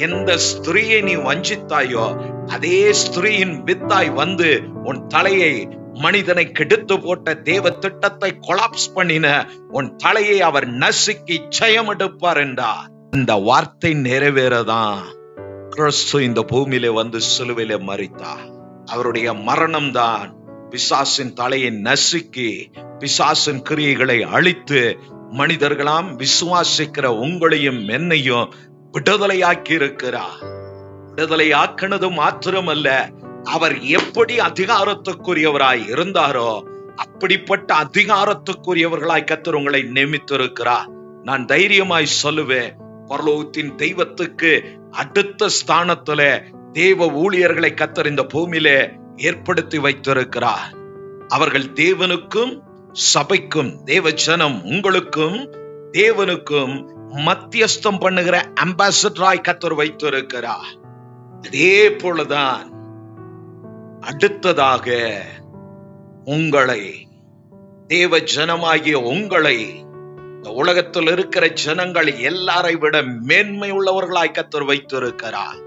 எந்த ஸ்திரீயை நீ வஞ்சித்தாயோ அதே ஸ்திரீயின் வித்தாய் வந்து உன் தலையை, மனிதனை கெடுத்து போட்ட தேவ திட்டத்தை கொலாப்ஸ் பண்ணின உன் தலையை அவர் நசுக்கி ஜெயம் எடுப்பார் என்றார். இந்த வார்த்தை நிறைவேறதான் கிறிஸ்து இந்த பூமியிலே வந்து சிலுவையிலே மரித்தார். அவருடைய மரணம் தான் பிசாசின் தலையை நசுக்கி பிசாசின் கிரியைகளை அழித்து மனிதர்களாம் விசுவாசிக்கிற உங்களையும் என்னையும் விடுதலையாக்கி இருக்கிறார். விடுதலையாக்கினது மாத்திரமல்ல, அவர் எப்படி அதிகாரத்துக்குரியவராய் இருந்தாரோ அப்படிப்பட்ட அதிகாரத்துக்குரியவர்களாய் கர்த்தர் உங்களை நியமித்திருக்கிறார். நான் தைரியமாய் சொல்லுவேன், பரலோகத்தின் தெய்வத்துக்கு அடுத்த ஸ்தானத்துல தேவ ஊழியர்களை கர்த்தர் இந்த பூமியிலே ஏற்படுத்தி வைத்திருக்கிறார். அவர்கள் தேவனுக்கும் சபைக்கும், தேவ ஜனம் உங்களுக்கும் தேவனுக்கும் மத்தியஸ்தம் பண்ணுகிற அம்பாசடராய் கர்த்தர் வைத்திருக்கிறார். அதே போலதான் அடுத்ததாக உங்களை, தேவ ஜனமாகிய உங்களை, இந்த உலகத்தில் இருக்கிற ஜனங்கள் எல்லாரை விட மேன்மை உள்ளவர்களாய் கர்த்தர் வைத்திருக்கிறார்.